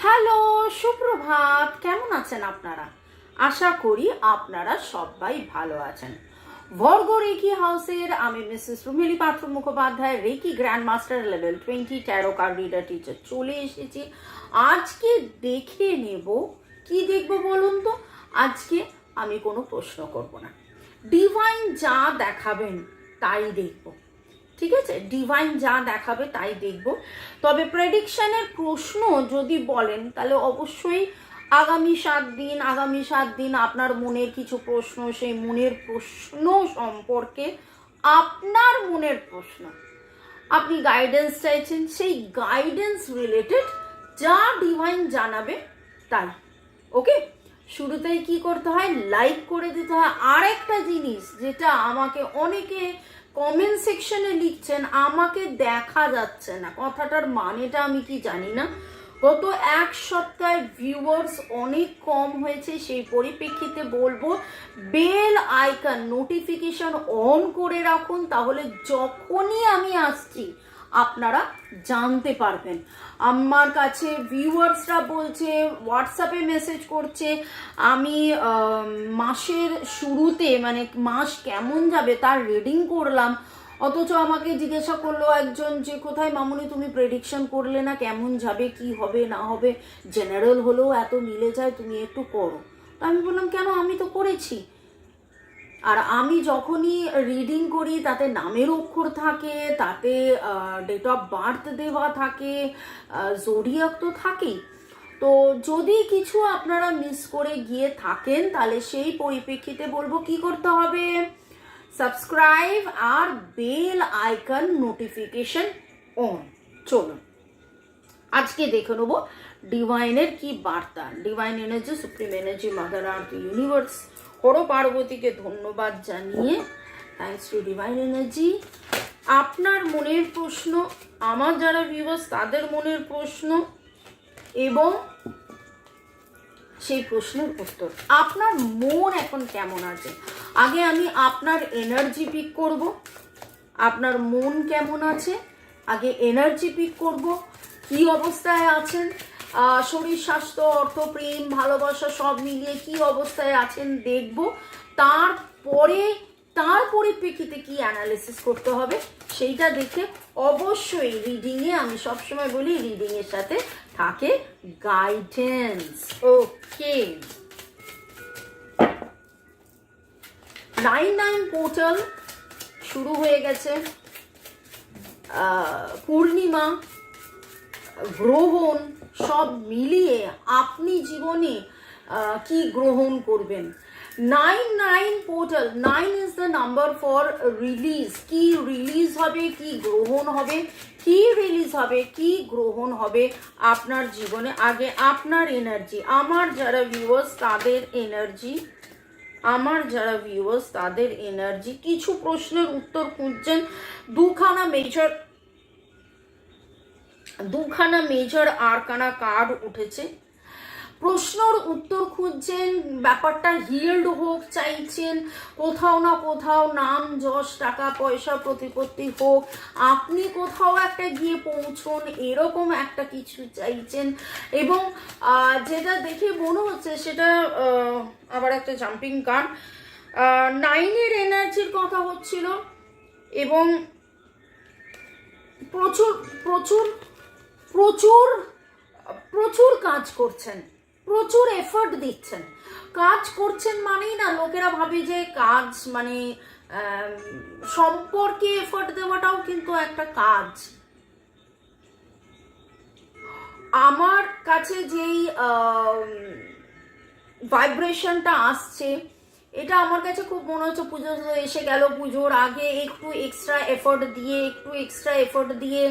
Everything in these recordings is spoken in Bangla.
হ্যালো, সুপ্রভাত। কেমন আছেন আপনারা? আশা করি আপনারা সবাই ভালো আছেন। ভর্গ রেকি হাউসের আমি Mrs Rumeli Patra Mukhopadhyay, Reiki grand master level 20 tarot card reader teacher চলে এসেছি। আজকে দেখে নেব, কি দেখব বলুন তো? আজকে আমি কোনো প্রশ্ন করব না, ডিভাইন যা দেখাবেন তাই দেখব। ঠিক আছে, ডিভাইন যা দেখাবে তাই দেখব। তবে প্রেডিকশনের প্রশ্ন যদি বলেন তাহলে অবশ্যই আগামী 7 দিন আপনার মনের কিছু প্রশ্ন, সেই মনের প্রশ্ন সম্পর্কে আপনার মনের প্রশ্ন, আপনি গাইডেন্স চাইছেন, সেই গাইডেন্স রিলেটেড যা ডিভাইন জানাবে তাই। ওকে, শুরুতেই কি করতে হয়? লাইক করে দিতে হয়। আর একটা জিনিস যেটা আমাকে অনেকে কমেন্ট সেকশনে লিখছেন, আমাকে দেখা যাচ্ছে না, কথাটার মানেটা আমি কি জানি না। গত এক সপ্তাহে ভিউয়ার্স অনেক কম হয়েছে, সেই পরিপ্রেক্ষিতে বলবো বেল আইকন নোটিফিকেশন অন করে রাখুন, তাহলে যখনই আমি আসছি আপনারা জানতে পারবেন। আমার কাছে ভিউয়ার্সরা বলছে, হোয়াটসঅ্যাপে মেসেজ করছে, আমি মাসের শুরুতে মানে মাস কেমন যাবে তার রিডিং করলাম, অথচ আমাকে জিজ্ঞাসা করলো একজন যে কোথায় মামুনি তুমি প্রেডিকশন করলে না, কেমন যাবে, কি হবে না হবে, জেনারেল হলেও এত মিলে যায়, তুমি একটু করো। তো আমি বললাম কেন, আমি তো করেছি। আর আমি যখনই রিডিং করি তাতে নামের অক্ষর থাকে, তাতে ডেট অফ বার্থ দেওয়া থাকে, জোডিয়াক তো থাকেই। তো যদি কিছু আপনারা মিস করে গিয়ে থাকেন তাহলে সেই পরিপ্রেক্ষিতে বলবো কি করতে হবে, সাবস্ক্রাইব আর বেল আইকন নোটিফিকেশন অন। চলুন আজকে দেখে নেবো ডিভাইনের কি বার্তা। Divine energy, supreme energy, mother earth, universe, Har পার্বতীকে ধন্যবাদ জানিয়ে, থ্যাঙ্কস টু ডিভাইন এনার্জি। আপনার মনের প্রশ্ন, আমার যারা ভিউয়ার্স তাদের মনের প্রশ্ন এবং সেই প্রশ্নের উত্তর। আপনার মন এখন কেমন আছে? আগে আমি আপনার এনার্জি পিক করব। আপনার মন কেমন আছে আগে এনার্জি পিক করব। কি অবস্থায় আছেন, শরীর স্বাস্থ্য অর্থ প্রেম ভালোবাসা সব মিলিয়ে কি অবস্থায় আছেন দেখব। তারপরে তার পরিপ্রেক্ষিতে কি অ্যানালিসিস করতে হবে সেইটা দেখে অবশ্যই রিডিংয়ে, আমি সবসময় বলি রিডিংয়ের সাথে থাকে গাইডেন্স। ওকে, 9/9 পোর্টাল শুরু হয়ে গেছে। পূর্ণিমা, গ্রহণ সব মিলিয়ে আপনি জীবনে কি গ্রহণ করবেন। 9/9 portal, 9 is the number for release. কি রিলিজ হবে, কি গ্রহণ হবে, কি রিলিজ হবে, কি গ্রহণ হবে আপনার জীবনে। আগে আপনার এনার্জি, আমার যারা ভিউয়ার্স তাদের এনার্জি, আমার যারা ভিউয়ার্স তাদের এনার্জি। কিছু প্রশ্নের উত্তর খুঁজছেন, দুখানা মেজর আরকানা কার্ড উঠেছে। প্রশ্নর উত্তর খুঁজছেন, ব্যাপারটা হিল্ড হোক চাইছেন, কোথাও না কোথাও নাম যশ টাকা পয়সা প্রতিপত্তি হোক, আপনি কোথাও একটা গিয়ে পৌঁছন, এরকম একটা কিছু চাইছেন। এবং যেটা দেখে মনে হচ্ছে সেটা আবার একটা জাম্পিং কার্ড, 9-এর এনার্জির কথা হচ্ছিল এবং প্রচুর প্রচুর প্রচুর প্রচুর কাজ করছেন, প্রচুর এফর্ট দিচ্ছেন। কাজ করছেন মানেই না লোকেরা ভাবে যে কাজ মানে সম্পর্কে এফর্ট দেওয়াটাও কিন্তু একটা কাজ। আমার কাছে যেই ভাইব্রেশনটা আসছে, এটা আমার কাছে খুব মনে হচ্ছে পুজো এসে গেল, পুজোর আগে একটু এক্সট্রা এফোর্ট দিয়ে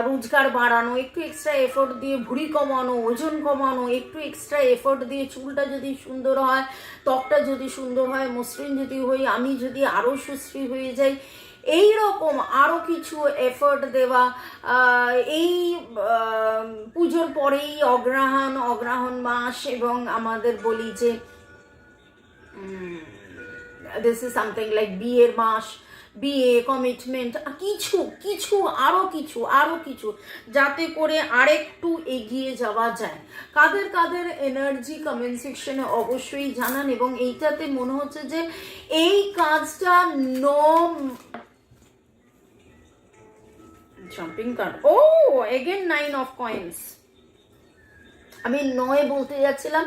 রোজগার বাড়ানো, একটু এক্সট্রা এফোর্ট দিয়ে ভুঁড়ি কমানো, ওজন কমানো, একটু এক্সট্রা এফোর্ট দিয়ে চুলটা যদি সুন্দর হয়, ত্বকটা যদি সুন্দর হয়, মসৃণ যদি হই, আমি যদি আরও সুশ্রী হয়ে যাই, এই রকম আরও কিছু এফোর্ট দেওয়া। এই পুজোর পরেই অগ্রহায়ণ মাস, এবং আমাদের বলি যে দিস ইজ সামথিং লাইক বিয়ের মাস। বিয়ে, কমিটমেন্ট, কিছু কিছু আরো কিছু যাতে করে আরেকটু এগিয়ে যাওয়া যায়। কাদের কাদের এনার্জি কমেন্ট সেকশনে অবশ্যই জানান। এবং এইটাতে মনে হচ্ছে যে এই কাজটা জাম্পিং কার্ড, ও এগেন 9 অফ কয়েন্স। আমি 9 বলতে যাচ্ছিলাম,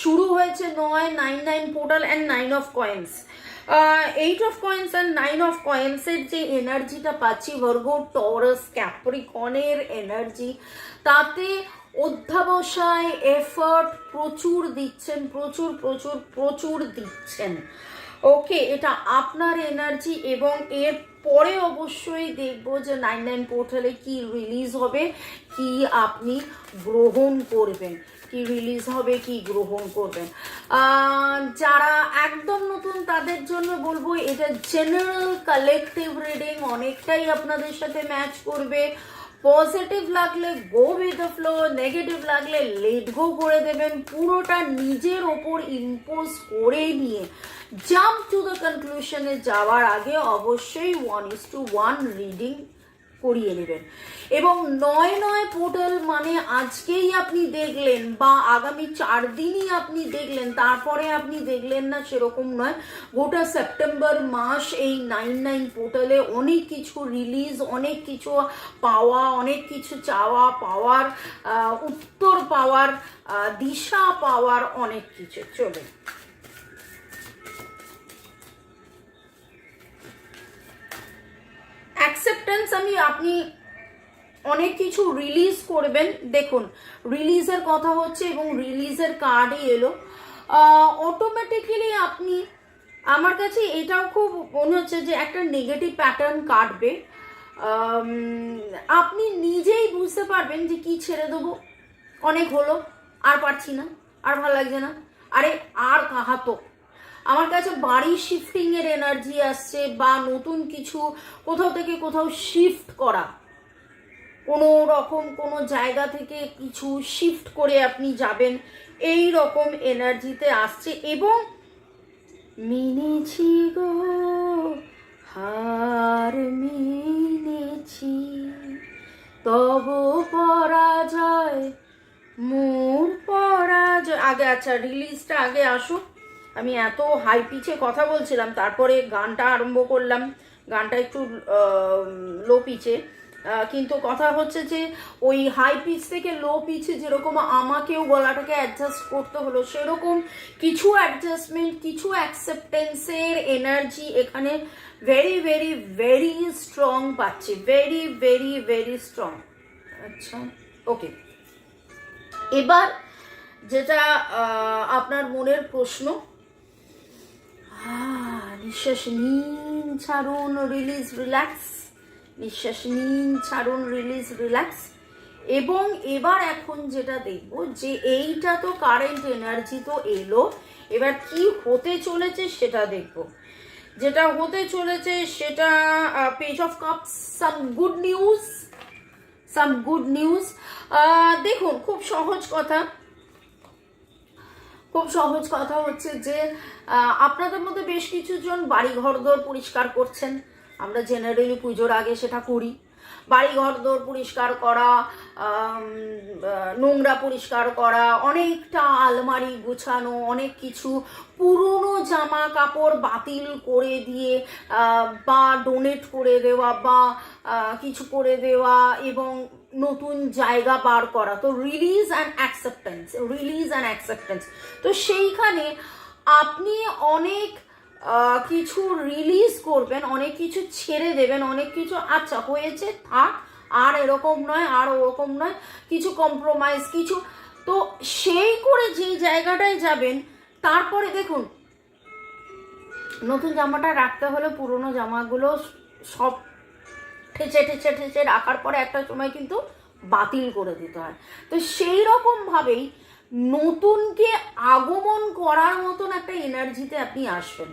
শুরু হয়েছে 9, 9 portal and 9 of coins. 8 of coins and 9 of কয়েন্সের যে এনার্জিটা পাচ্ছি ভার্গো, টরাস, ক্যাপ্রিকনের এনার্জি, তাতে অধ্যাবসায়, এফর্ট প্রচুর দিচ্ছেন, প্রচুর দিচ্ছেন। ওকে, এটা আপনার এনার্জি। এবং এর পরে অবশ্যই দেখবো যে 9 পোর্টালে কি রিলিজ হবে, কি আপনি গ্রহণ করবেন, কি রিলিজ হবে, কি গ্রহণ করবেন। যারা একদম নতুন তাদের জন্য বলবো এটা জেনারেল কালেকটিভ রিডিং, অনেকটাই আপনাদের সাথে ম্যাচ করবে। পজিটিভ লাগলে go with the flow, negative লাগলে লেট গো করে দেবেন। পুরোটা নিজের ওপর ইম্পোজ করে নিয়ে জাম্প টু দ্য কনক্লুশনে যাওয়ার আগে অবশ্যই 1:1 রিডিং করিয়ে নেবেন। এবং 9 পোর্টাল মানে আজকেই আপনি দেখলেন বা আগামী 4 দিনই আপনি দেখলেন, তারপরে আপনি দেখলেন না, সেরকম নয়। গোটা সেপ্টেম্বর মাস এই 9 পোর্টালে অনেক কিছু রিলিজ, অনেক কিছু পাওয়া, অনেক কিছু চাওয়া পাওয়ার, উত্তর পাওয়ার, দিশা পাওয়ার, অনেক কিছু। চলে অ্যাকসেপ্টেন্স, আপনি অনেক কিছু রিলিজ করবেন। দেখুন, রিলিজের কথা হচ্ছে এবং রিলিজের কার্ডই এলো। অটোমেটিক্যালি আপনি, আমার কাছে এটাও খুব মনে হচ্ছে যে একটা নেগেটিভ প্যাটার্ন কাটবে। আপনি নিজেই বুঝতে পারবেন যে কি ছেড়ে দেবো, অনেক হলো, আর পারছি না, আর ভালো লাগছে না, আরে আর কাহাতো। আমার কাছে বাড়ি শিফটিং এর এনার্জি আসছে, বা নতুন কিছু কোথাও থেকে কোথাও শিফট করা, কোনো রকম কোনো জায়গা থেকে কিছু শিফট করে আপনি যাবেন, এই রকম এনার্জিতে আসছে। এবং মেনেছি গো হার মেনেছি, তব পরাজয় মোর পরাজয়। আগে আচ্ছা রিলিজটা আগে আসুক। আমি এত হাই পিচে কথা বলছিলাম, তারপরে গানটা আরম্ভ করলাম। গানটা একটু লো পিচে, কিন্তু কথা হচ্ছে যে ওই হাই পিচ থেকে লো পিচে যেরকম আমাকেও গলাটাকে অ্যাডজাস্ট করতে হলো, সেরকম কিছু অ্যাডজাস্টমেন্ট, কিছু অ্যাকসেপ্টেন্সের এনার্জি এখানে ভেরি ভেরি ভেরি স্ট্রং পাচ্ছি, ভেরি ভেরি ভেরি স্ট্রং। আচ্ছা, ওকে, এবার যেটা আপনার মনের প্রশ্ন, নিঃশ্বাস নিন, ছাড়ুন, রিলিজ, রিল্যাক্স, নিঃশ্বাস নিন, ছাড়ুন, রিলিজ, রিল্যাক্স। এবং এবার এখন যেটা দেখব যে এইটা তো কারেন্ট এনার্জি তো এলো, এবার কি হতে চলেছে সেটা দেখব। যেটা হতে চলেছে সেটা page of cups, some good news. দেখুন, খুব সহজ কথা হচ্ছে যে আপনাদের মধ্যে বেশ কিছু জন বাড়ি ঘরদোর পরিষ্কার করছেন। আমরা জেনারেলি পুজোর আগে সেটা করি। বাড়ি ঘরদোর পরিষ্কার করা, নোংরা পরিষ্কার করা, অনেকটা আলমারি গুছানো, অনেক কিছু পুরনো জামা কাপড় বাতিল করে দিয়ে বা ডোনেট করে দেওয়া বা কিছু করে দেওয়া এবং নতুন জায়গা বার করা। তো রিলিজ অ্যান্ড অ্যাকসেপ্টেন্স। তো সেইখানে আপনি অনেক কিছু রিলিজ করবেন, অনেক কিছু ছেড়ে দেবেন, অনেক কিছু আচ্ছা হয়েছে থাক, আর এরকম নয়, আর ওরকম নয়, কিছু কম্প্রোমাইজ, কিছু। তো সেই করে যেই জায়গাটায় যাবেন, তারপরে দেখুন, নতুন জামাটা রাখতে হলে পুরনো জামাগুলো সব ঠেচে রাখার পরে একটা সময় কিন্তু বাতিল করে দিতে হয়। তো সেই রকমভাবেই নতুনকে আগমন করার মতন একটা এনার্জিতে আপনি আসবেন,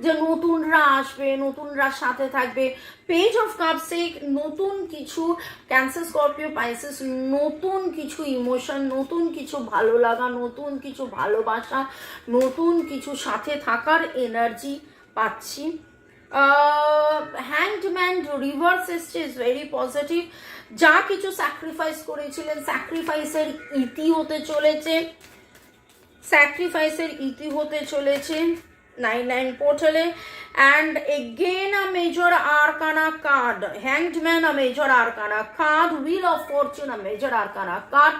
যে নতুনরা আসবে, নতুনরা সাথে থাকবে। পেজ অফ কাপসে নতুন কিছু, ক্যান্সার, স্করপিও, পাইসেস, নতুন কিছু ইমোশন, নতুন কিছু ভালো লাগা, নতুন কিছু ভালোবাসা, নতুন কিছু সাথে থাকার এনার্জি পাচ্ছি। হ্যাংড ম্যান রিভার্স এসছে, ইজ ভেরি পজিটিভ। যা কিছু স্যাক্রিফাইস করেছিলেন স্যাক্রিফাইসের ইতি হতে চলেছে, স্যাক্রিফাইসের ইতি হতে চলেছে 9-9 পোর্টালে। And again a major arcana card, hanged man a major arcana card, wheel of fortune a major arcana card,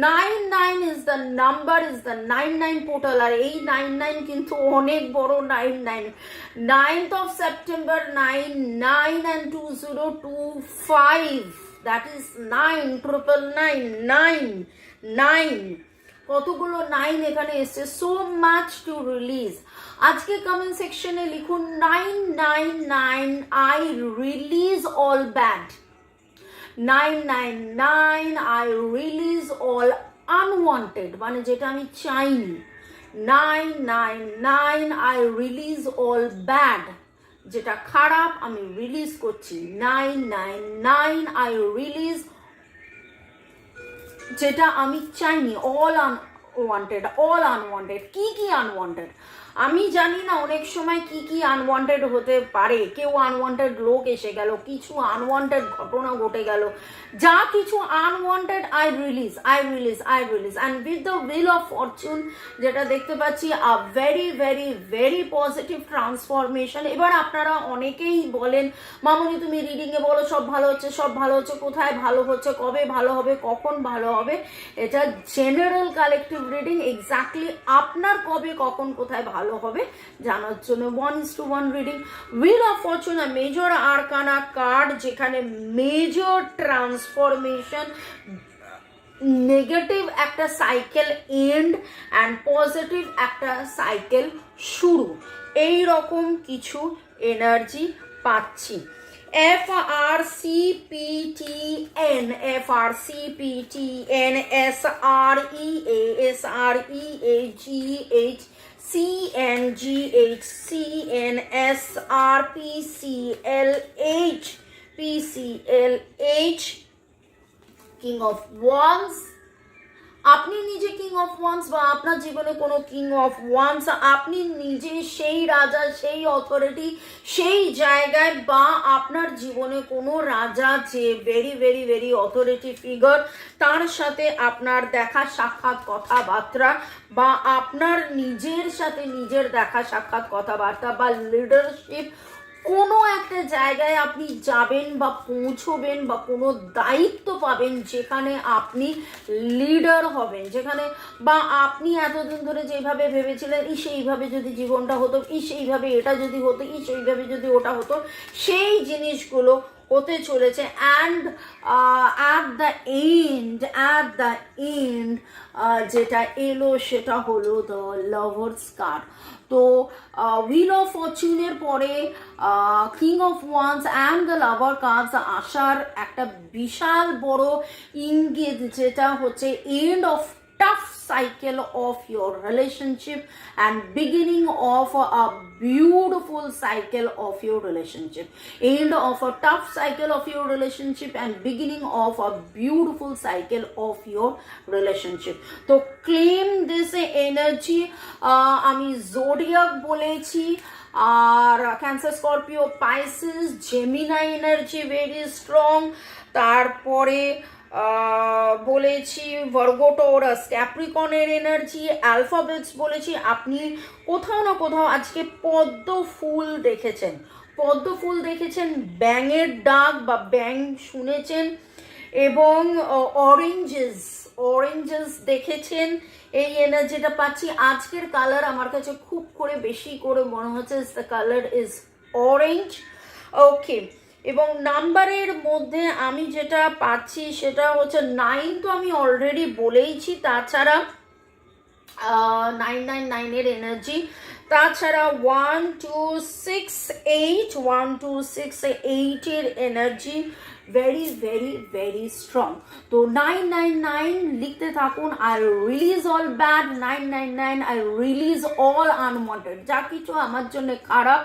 9-9 is the number, is the 9-9 portal, আর এই 9-9 কিন্তু অনেক বড় 9-9, 9th of September 9-9 and 2025, that is 9-9-9-9 কতগুলো 9 এখানে এসছে, সো মাচ টু রিলিজ। আজকে কমেন্ট সেকশনে লিখুন 999 I release all bad, 999 I release all unwanted, মানে যেটা আমি চাইনি, 999 আই রিলিজ অল ব্যাড, যেটা খারাপ আমি রিলিজ করছি, 999 আই রিলিজ যেটা আমি চাইনি, অল আনওয়ান্টেড, অল আনওয়ান্টেড। কি কি আনওয়ান্টেড আমি জানি না, অনেক সময় কি কি আনওয়ান্টেড হতে পারে, কেউ আনওয়ান্টেড লোক এসে গেল, কিছু আনওয়ান্টেড ঘটনা ঘটে গেল, যা কিছু unwanted I release, I release, I release. And with the wheel of Fortune যেটা দেখতে পাচ্ছি, a very very very positive transformation. এবার আপনারা অনেকেই বলেন মামুনি তুমি রিডিংয়ে বলো সব ভালো হচ্ছে, সব ভালো হচ্ছে, কোথায় ভালো হচ্ছে, কবে ভালো হবে, কখন ভালো হবে। এটা জেনারেল কালেকটিভ রিডিং, এক্স্যাক্টলি আপনার কবে কখন কোথায় ভালো হবে জানার জন্য 1:1 reading. Wheel of Fortune a major arcana card, যেখানে মেজর ট্রান্সফরমেশন, নেগেটিভ একটা সাইকেল এন্ড অ্যান্ড পজিটিভ একটা সাইকেল শুরু, এই রকম কিছু এনার্জি পাচ্ছি। FRCPTN, FRCPTN, SREA, SREAGH, CNGH, CNSRPCLH, PCLH, King of Wands। আপনি নিজে কিং অফ ওয়ান্স বা আপনার জীবনে কোনো কিং অফ ওয়ান্স, আপনি নিজে সেই রাজা, সেই অথরিটি, সেই জায়গায়, বা আপনার জীবনে কোনো রাজা যে very very very authority figure, তার সাথে আপনার দেখা সাক্ষাৎ কথাবার্তা, বা আপনার নিজের সাথে নিজের দেখা সাক্ষাৎ কথাবার্তা বা লিডারশিপ, কোনো একটা জায়গায় আপনি যাবেন বা পৌঁছবেন বা কোনো দায়িত্ব পাবেন যেখানে আপনি লিডার হবেন, যেখানে বা আপনি এতদিন ধরে যেভাবে ভেবেছিলেন সেইভাবে যদি জীবনটা হতো, সেইভাবে এটা যদি হতো, সেইভাবে যদি ওটা হতো, সেই জিনিসগুলো হতে চলেছে। অ্যান্ড অ্যাট দ্য এন্ড যেটা এলো সেটা হলো দ্য লাভার্স কার্ড। তো হুইল অফ ফরচুনের পরে king of wands and the lover cards আসার একটা বিশাল বড় ইঙ্গিত, যেটা হচ্ছে end of tough cycle of your relationship and beginning of a beautiful cycle of your relationship, end of a tough cycle of your relationship and beginning of a beautiful cycle of your relationship. তো claim this energy, আমি zodiac বলেছি, আর cancer, Scorpio, Pisces, Gemini energy very strong, তারপরে বলেছি ভার্গো, টরাস, ক্যাপ্রিকনের এনার্জি, অ্যালফাবেটস বলেছি। আপনি কোথাও না কোথাও আজকে পদ্ম ফুল দেখেছেন, পদ্ম ফুল দেখেছেন, ব্যাঙের ডাক বা ব্যাঙ শুনেছেন, এবং অরেঞ্জেস দেখেছেন। এই এনার্জিটা পাচ্ছি। আজকের কালার আমার কাছে খুব করে বেশি করে মনে হচ্ছে দ্য কালার ইজ অরেঞ্জ। ওকে, এবং নাম্বারের মধ্যে আমি যেটা পাচ্ছি সেটা হচ্ছে 9, তো আমি অলরেডি বলেইছি। তাছাড়া 999 এর এনার্জি, তাছাড়া 1268 এর energy very very very strong. তো 999 লিখতে থাকুন। I release all bad, 999 I release all unwanted, যা কিছু আমার জন্য খারাপ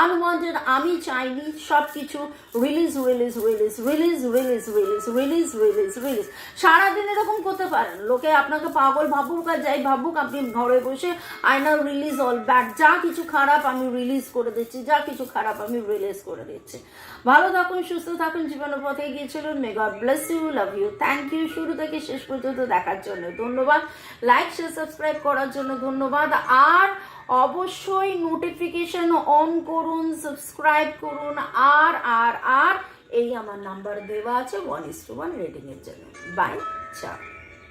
আনওয়ান্টেড আমি চাইনি সব কিছু release release release release release release release release release সারাদিন এরকম করতে পারেন, লোকে আপনাকে পাগল ভাবুক আর যাই ভাবুক, আপনি ঘরে বসে আয়না রিলিজ অল ব্যাড, যা কিছু খারাপ আমি রিলিজ করে দিচ্ছি, যা কিছু খারাপ আমি রিলিজ করে দিচ্ছি। ভালো থাকুন, সুস্থ থাকুন, জীবনের পথে এগিয়ে চলুন। May God bless you, love you, thank you শুরু থেকে শেষ পর্যন্ত দেখার জন্য ধন্যবাদ, লাইক শেয়ার সাবস্ক্রাইব করার জন্য ধন্যবাদ। আর অবশ্যই নোটিফিকেশন অন করুন, সাবস্ক্রাইব করুন। আর এই আমার নাম্বার দেওয়া আছে 1:1 রেটিং এর জন্য। বাই, চা।